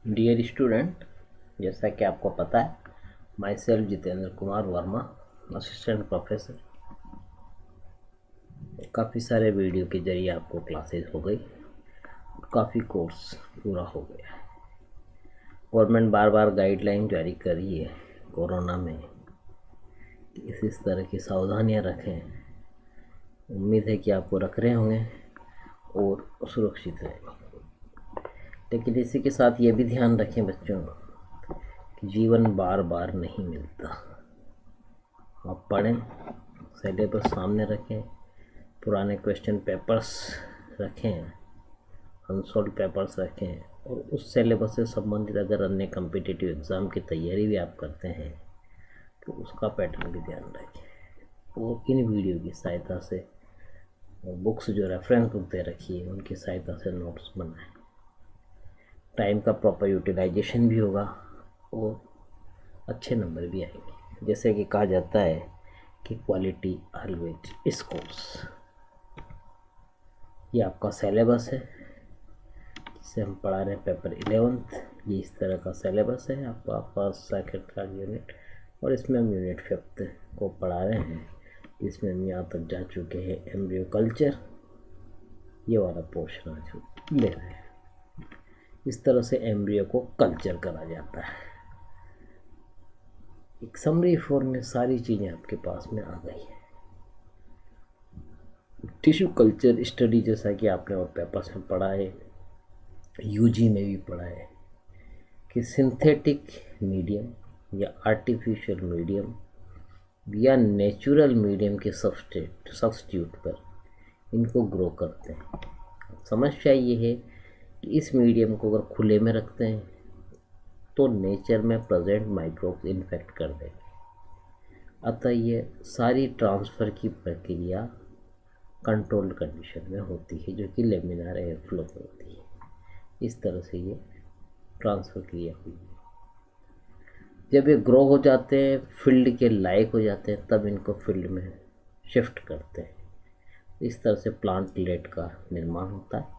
Dear student, जैसा कि आपको पता है, my self Jitendra Kumar Verma, assistant professor. काफ़ी सारे वीडियो के जरिए आपको क्लासेस हो गई, काफ़ी कोर्स पूरा हो गया। गवर्नमेंट बार बार गाइडलाइन जारी कर रही है कोरोना में कि इस तरह की सावधानियां रखें। उम्मीद है कि आपको रख रहे होंगे और सुरक्षित रहें। लेकिन इसी के साथ ये भी ध्यान रखें बच्चों कि जीवन बार बार नहीं मिलता। आप पढ़ें, सिलेबस सामने रखें, पुराने क्वेश्चन पेपर्स रखें, अनसॉल्व पेपर्स रखें, और उस सिलेबस से संबंधित अगर अन्य कम्पिटिटिव एग्ज़ाम की तैयारी भी आप करते हैं तो उसका पैटर्न भी ध्यान रखें। और इन वीडियो की सहायता से बुक्स जो रेफरेंस बुक दे रखी है उनकी सहायता से नोट्स बनाएं। टाइम का प्रॉपर यूटिलाइजेशन भी होगा और अच्छे नंबर भी आएंगे। जैसे कि कहा जाता है कि क्वालिटी ऑलवेज स्कोर्स। ये आपका सिलेबस है जिसे हम पढ़ा रहे हैं पेपर 11th। ये इस तरह का सिलेबस है आपका फर्स्ट सेकंड थर्ड यूनिट, और इसमें हम यूनिट 5th को पढ़ा रहे हैं। इसमें हम यहाँ तक जा चुके हैं एम्ब्रियो कल्चर। ये वाला पोर्शन आज ले रहे हैं। इस तरह से एम्ब्रियो को कल्चर करा जाता है। एक समरी फॉर्म में सारी चीज़ें आपके पास में आ गई है। टिश्यू कल्चर स्टडी, जैसा कि आपने और पेपर्स में पढ़ा है, यूजी में भी पढ़ा है कि सिंथेटिक मीडियम या आर्टिफिशियल मीडियम या नेचुरल मीडियम के सब्स्टिट्यूट पर इनको ग्रो करते हैं। समस्या ये है कि इस मीडियम को अगर खुले में रखते हैं तो नेचर में प्रेजेंट माइक्रोब्स इन्फेक्ट कर देंगे। अतः ये सारी ट्रांसफ़र की प्रक्रिया कंट्रोल्ड कंडीशन में होती है, जो कि लेमिनार एयर फ्लो में होती है। इस तरह से ये ट्रांसफ़र क्रिया हुई है। जब ये ग्रो हो जाते हैं, फील्ड के लायक हो जाते हैं, तब इनको फील्ड में शिफ्ट करते हैं। इस तरह से प्लांट लेट का निर्माण होता है।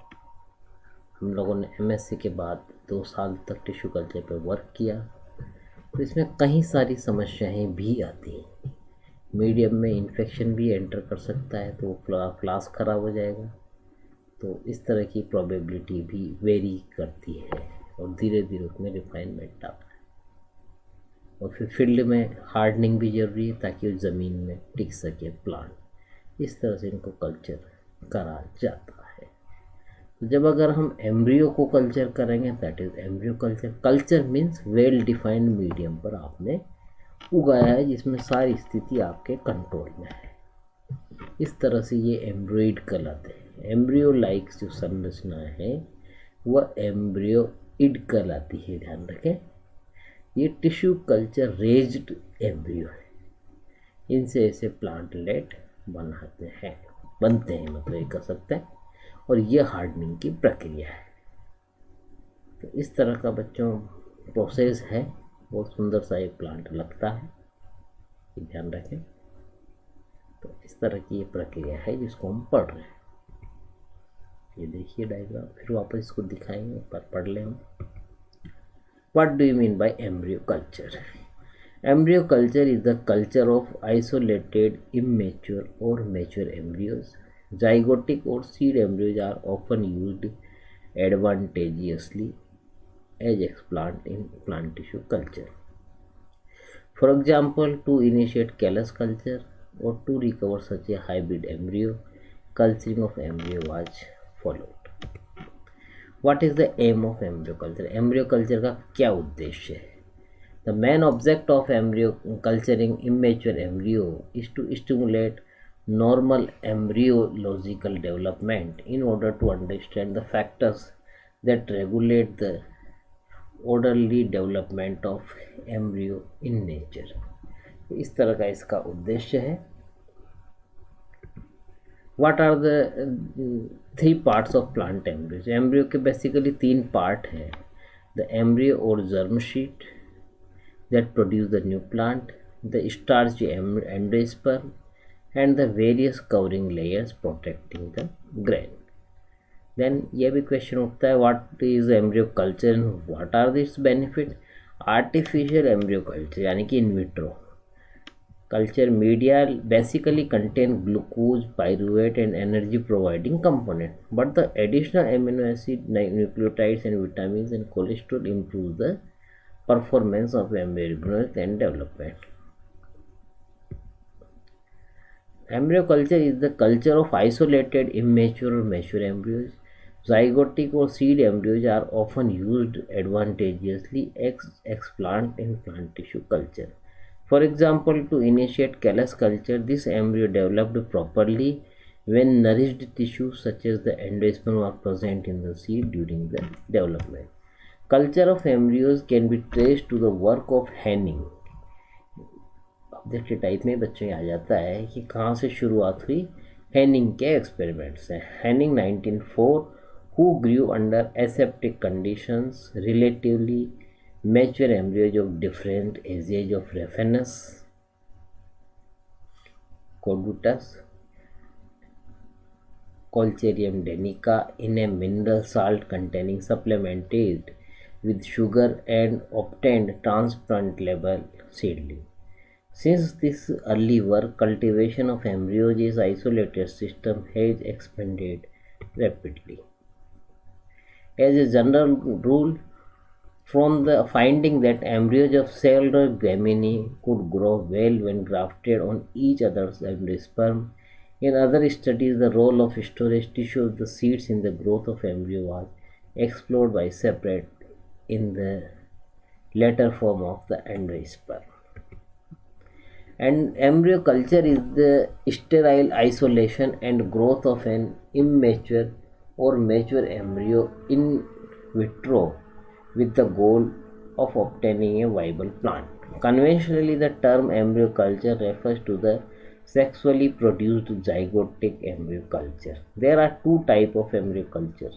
हम लोगों ने एमएससी के बाद 2 साल तक टिश्यू कल्चर पर वर्क किया, तो इसमें कई सारी समस्याएं भी आती हैं। मीडियम में इन्फेक्शन भी एंटर कर सकता है तो फ्लास्क खराब हो जाएगा। तो इस तरह की प्रोबेबिलिटी भी वेरी करती है और धीरे धीरे उसमें रिफाइनमेंट आता है। और फिर फील्ड में हार्डनिंग भी ज़रूरी है ताकि वो ज़मीन में टिक सके प्लांट। इस तरह से इनको कल्चर करा जाता है। तो जब अगर हम एम्ब्रियो को कल्चर करेंगे, that is embryo culture. Culture means well defined medium पर आपने उगाया है जिसमें सारी स्थिति आपके कंट्रोल में है। इस तरह से ये एम्ब्रॉइड कहलाते हैं। एम्ब्रियो लाइक जो संरचना है वह एम्ब्रियोइड कहलाती है। ध्यान रखें, ये टिश्यू कल्चर रेज्ड एम्ब्रियो है। इनसे ऐसे प्लांटलेट बनते हैं, मतलब ये कर सकते हैं। और ये हार्डनिंग की प्रक्रिया है। तो इस तरह का बच्चों प्रोसेस है। बहुत सुंदर सा एक प्लांट लगता है, ये ध्यान रखें। तो इस तरह की ये प्रक्रिया है जिसको हम पढ़ रहे हैं। ये देखिए डायग्राम, फिर वापस इसको दिखाएंगे, पर पढ़ लें हम। What do you mean by embryo culture? Embryo culture is the culture of isolated, immature or mature embryos. Zygotic or seed embryos are often used advantageously as explant in plant tissue culture. For example, to initiate callus culture or to recover such a hybrid embryo, culturing of embryo was followed. What is the aim of embryo culture? Embryo culture का क्या उद्देश्य है? The main object of embryo culturing immature embryo is to stimulate normal embryological development in order to understand the factors that regulate the orderly development of embryo in nature. इस तरह का इसका उद्देश्य है। What are the 3 parts of plant embryos? Embryo के basically 3 part हैं। The embryo or germ sheet that produce the new plant, the starchy endosperm, and the various covering layers protecting the grain. Then ये भी question उठता है, what is embryo culture and what are this benefit. Artificial embryo culture यानी कि in vitro culture media basically contain glucose, pyruvate and energy providing component, but the additional amino acid nucleotides and vitamins and cholesterol improve the performance of embryo growth and development. Embryo culture is the culture of isolated immature or mature embryos. Zygotic or seed embryos are often used advantageously as explant in plant tissue culture. For example, to initiate callus culture, this embryo developed properly when nourished tissues such as the endosperm are present in the seed during the development. Culture of embryos can be traced to the work of Henning. Objective type में बच्चों आ जाता है कि कहाँ से शुरुआत हुई। Hennig के एक्सपेरिमेंट्स हैं। Hennig 1904 who grew under aseptic conditions relatively mature embryos of different ages of Raphanus, Corbutus, Colcherium danica in a mineral salt containing supplemented with sugar and obtained transplant level seedling. Since this early work, cultivation of embryos is isolated system has expanded rapidly. As a general rule, from the finding that embryos of cellular gramineae could grow well when grafted on each other's endosperm, in other studies the role of storage tissue of the seeds in the growth of embryo was explored by separate in the latter form of the endosperm. And embryo culture is the sterile isolation and growth of an immature or mature embryo in vitro with the goal of obtaining a viable plant. Conventionally, the term embryo culture refers to the sexually produced zygotic embryo culture. There are two types of embryo culture.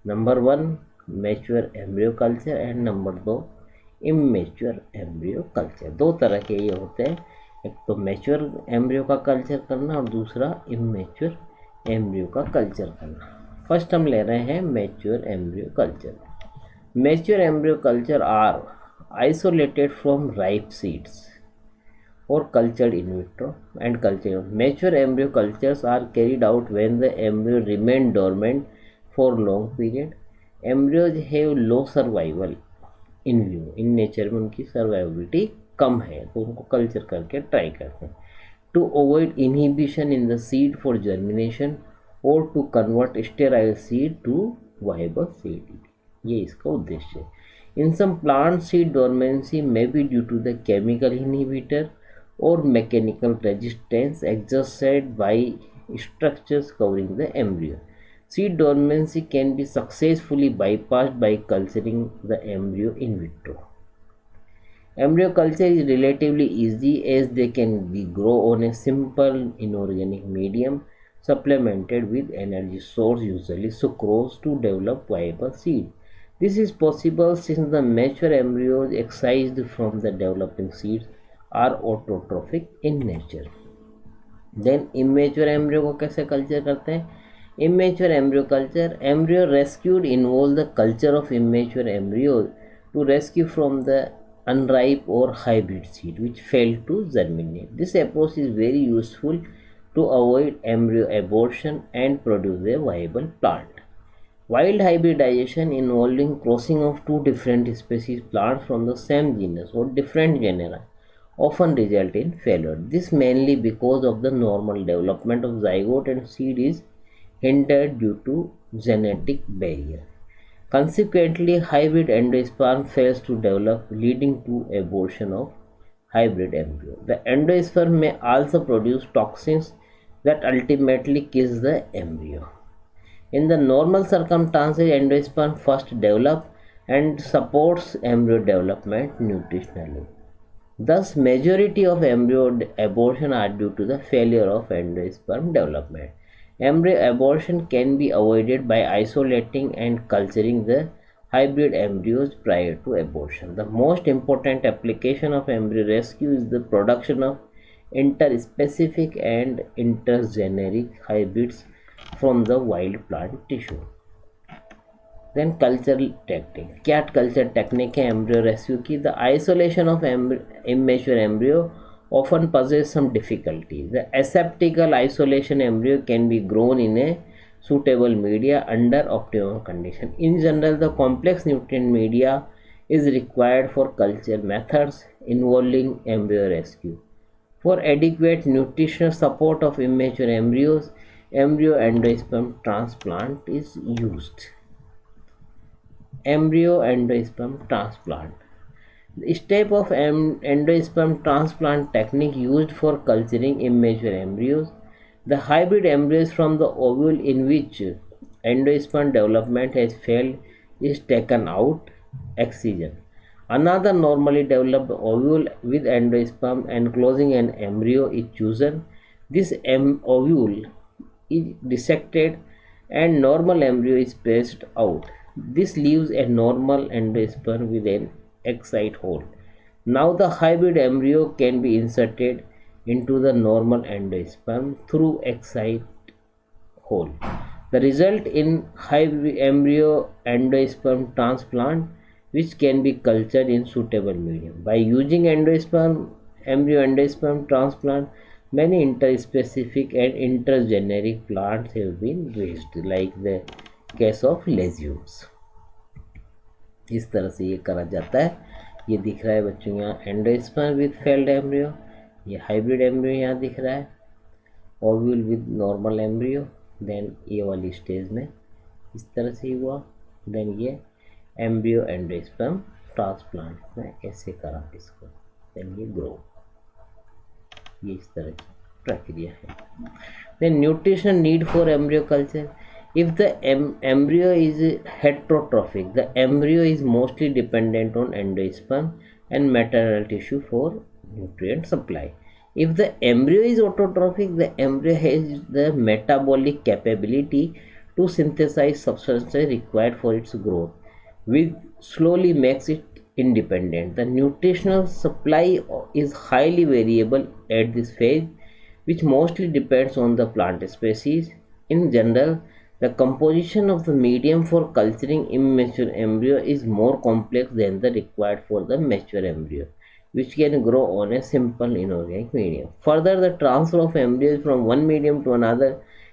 Number one, mature embryo culture and number दो immature embryo culture. दो तरह के ये होते हैं, एक तो mature embryo का कल्चर करना और दूसरा इमेच्योर एम्ब्रियो का कल्चर करना। फर्स्ट हम ले रहे हैं mature embryo culture. Mature embryo culture are isolated from ripe seeds और cultured in vitro and culture. Mature embryo cultures are carried out when the embryo remain dormant for long period. Embryos have low survival in vivo, in nature में उनकी सर्वाइवलिटी कम है, तो उनको culture करके try करते हैं। To avoid inhibition in the seed for germination और to convert sterile seed to viable seed, ये इसका उद्देश्य है। In some plant seed dormancy may be due to the chemical inhibitor और mechanical resistance exerted by structures covering the embryo. Seed dormancy can be successfully bypassed by culturing the embryo in vitro. Embryo culture is relatively easy as they can be grown on a simple inorganic medium supplemented with energy source, usually sucrose, to develop viable seed. This is possible since the mature embryos excised from the developing seeds are autotrophic in nature. Then immature embryo को कैसे culture करते हैं? Immature embryo culture, embryo rescued involve the culture of immature embryos to rescue from the unripe or hybrid seed which failed to germinate. This approach is very useful to avoid embryo abortion and produce a viable plant. Wild hybridization involving crossing of two different species plants from the same genus or different genera often result in failure. This mainly because of the normal development of zygote and seed is hindered due to genetic barrier. Consequently, hybrid endosperm fails to develop, leading to abortion of hybrid embryo. The endosperm may also produce toxins that ultimately kills the embryo. In the normal circumstances, endosperm first develop and supports embryo development nutritionally. Thus, majority of embryo abortion are due to the failure of endosperm development. Embryo abortion can be avoided by isolating and culturing the hybrid embryos prior to abortion. The most important application of embryo rescue is the production of interspecific and intergeneric hybrids from the wild plant tissue. Then cultural technique, क्या culture technique है embryo rescue की? The isolation of immature embryo often poses some difficulty. The aseptical isolation embryo can be grown in a suitable media under optimum condition. In general, the complex nutrient media is required for culture methods involving embryo rescue. For adequate nutritional support of immature embryos, embryo endosperm transplant is used. Embryo endosperm transplant. The step of endosperm transplant technique used for culturing immature embryos. The hybrid embryos from the ovule in which endosperm development has failed is taken out, excision. Another normally developed ovule with endosperm enclosing an embryo is chosen. This ovule is dissected and normal embryo is pressed out. This leaves a normal endosperm with an egg site hole. Now the hybrid embryo can be inserted into the normal endosperm through egg site hole. The result in hybrid embryo endosperm transplant, which can be cultured in suitable medium. By using embryo endosperm transplant, many interspecific and intergeneric plants have been raised, like the case of legumes. इस तरह से ये करा जाता है. ये दिख रहा है बच्चों यहाँ एंडोस्पर्म विथ फेल्ड एम्ब्रियो, ये हाइब्रिड एम्ब्रियो यहाँ दिख रहा है, ovule with normal embryo. Then ये वाली स्टेज में इस तरह से हुआ. देन ये एम्ब्रियो एंडोस्पर्म ट्रांसप्लांट में ऐसे करा इसको. देन ये ग्रो, ये इस तरह की प्रक्रिया है. Then nutrition need for embryo culture. If the embryo is heterotrophic, the embryo is mostly dependent on endosperm and maternal tissue for nutrient supply. If the embryo is autotrophic, the embryo has the metabolic capability to synthesize substances required for its growth, which slowly makes it independent. The nutritional supply is highly variable at this phase, which mostly depends on the plant species. In general, the composition of the medium for culturing immature embryo is more complex than the required for the mature embryo, which can grow on a simple inorganic medium. Further, the transfer of embryos from one medium to another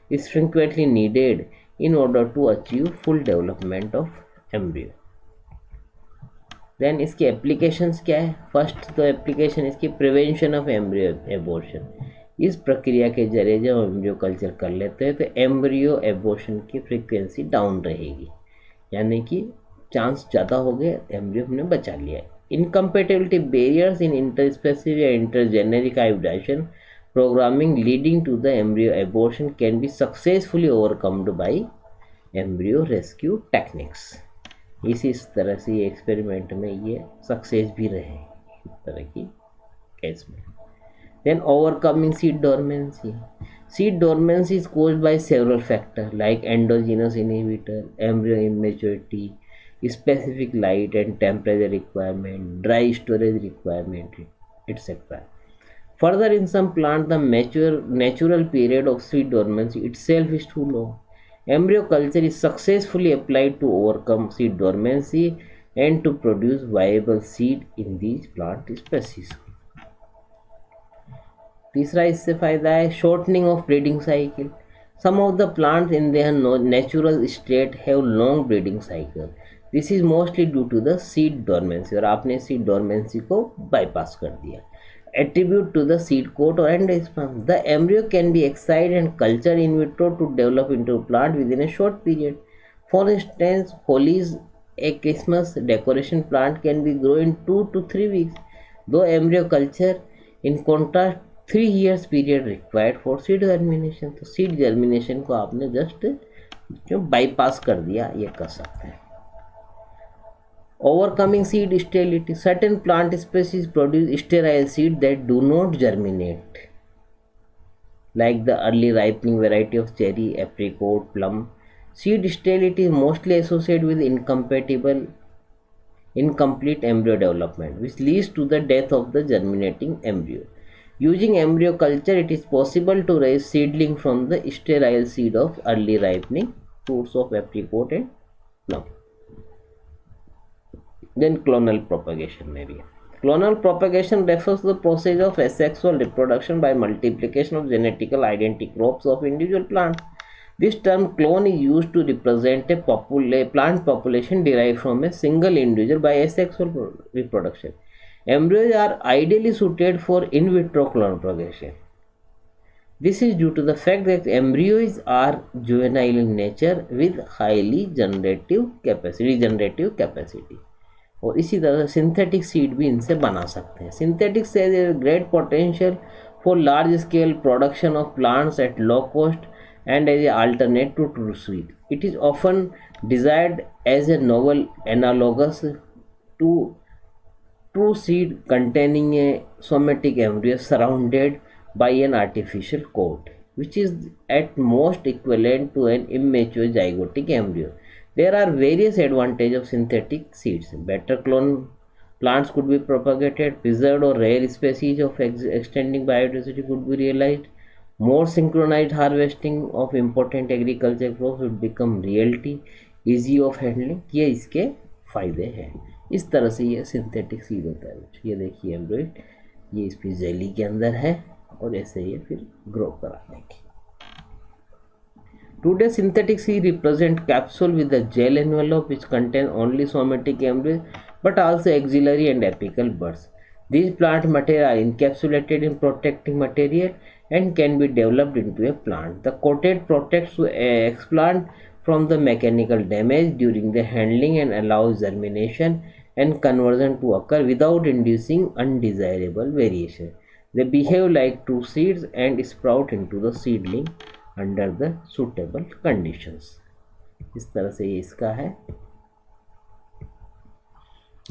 is frequently needed in order to achieve full development of embryo. Then इसके applications क्या है? First तो application इसकी prevention of embryo abortion. इस प्रक्रिया के जरिए जब एम्ब्रियो कल्चर कर लेते हैं तो एम्ब्रियो एबॉर्शन की फ्रीक्वेंसी डाउन रहेगी, यानी कि चांस ज़्यादा हो गए, एम्ब्रियो हमने बचा लिया. इनकम्पेटिबिलिटी बैरियर्स इन इंटरस्पेसिफिक या intergeneric hybridisation programming leading to the embryo abortion can be successfully overcomed by embryo rescue techniques. इस तरह से ये एक्सपेरिमेंट में ये सक्सेस भी रहे इस तरह की केस में. Then overcoming seed dormancy. Seed dormancy is caused by several factors like endogenous inhibitor, embryo immaturity, specific light and temperature requirement, dry storage requirement, etc. Further, in some plants, the natural period of seed dormancy itself is too long. Embryo culture is successfully applied to overcome seed dormancy and to produce viable seed in these plant species. तीसरा इससे फ़ायदा है shortening of breeding cycle. Some of the plants in their natural state have long breeding cycle. This is mostly due to the seed dormancy, और आपने seed dormancy को bypass कर दिया. Attribute to the seed coat और endosperm. The embryo can be excised and culture in vitro to develop into plant within a short period. For instance, hollies, a Christmas decoration plant can B grow in 2 to 3 weeks. दो embryo culture in contrast 3 years period required for seed germination. तो seed germination को आपने just जो bypass कर दिया, ये कर सकते हैं. Overcoming seed sterility. Certain plant species produce sterile seed that do not germinate, like the early ripening variety of cherry, apricot, plum. Seed sterility is mostly associated with incomplete embryo development, which leads to the death of the germinating embryo. Using embryo culture, it is possible to raise seedling from the sterile seed of early ripening fruits of apricot and plum. Then clonal propagation में भी। Clonal propagation refers to the process of asexual reproduction by multiplication of genetically identical crops of individual plants. This term clone is used to represent a plant population derived from a single individual by asexual reproduction. Embryos are ideally suited for in vitro clone propagation. This is due to the fact that embryos are juvenile in nature with highly regenerative capacity. और इसी तरह synthetic seed भी इनसे बना सकते हैं। Synthetic seed is great potential for large scale production of plants at low cost and as an alternate to true seed. It is often desired as a novel analogous to true seed containing a somatic embryo surrounded by an artificial coat, which is at most equivalent to an immature zygotic embryo. There are various advantages of synthetic seeds. Better clone plants could be propagated, preserved or rare species of extending biodiversity could be realized. More synchronized harvesting of important agriculture crops would become reality, easy of handling. ये इसके फायदे हैं। इस तरह से ये synthetic seed होता है। ये देखिए एम्ब्रॉयड, ये इसकी जेली के अंदर है और ऐसे ये फिर ग्रो करा देंगे। Today synthetic seed represent capsule with a gel envelope which contain only somatic embryos but also axillary and apical buds. These plant material are encapsulated in protecting material and can be developed into a plant. The coated protects the explant from the mechanical damage during the handling and allows germination and conversion to occur without inducing undesirable variation. They behave like true seeds and sprout into the seedling under the suitable conditions. इस तरह से ये इसका है।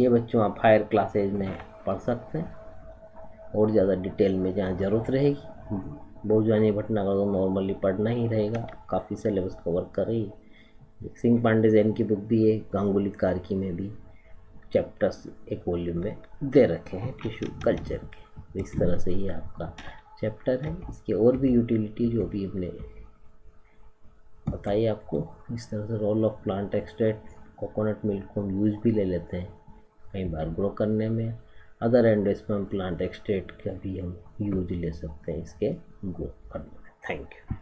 ये बच्चों आप higher classes में पढ़ सकते हैं और ज़्यादा डिटेल में जहाँ ज़रूरत रहेगी। बहुजानी भटनागर तो नॉर्मली पढ़ना ही रहेगा, काफ़ी सिलेबस कवर कर रही है। सिंह पांडे जैन की बुक भी है, गांगुली कार्की में भी चैप्टर्स एक वॉल्यूम में दे रखे हैं टिश्यू कल्चर के। इस तरह से ये आपका चैप्टर है। इसके और भी यूटिलिटी जो भी हमने बताई आपको। इस तरह से role of plant extract, coconut milk को हम यूज भी ले लेते हैं कई बार ग्रो करने में। अदर एंडोस्पर्म प्लांट एक्सट्रैक्ट का भी हम यूज ले सकते हैं इसके ग्रो करने में। Thank you.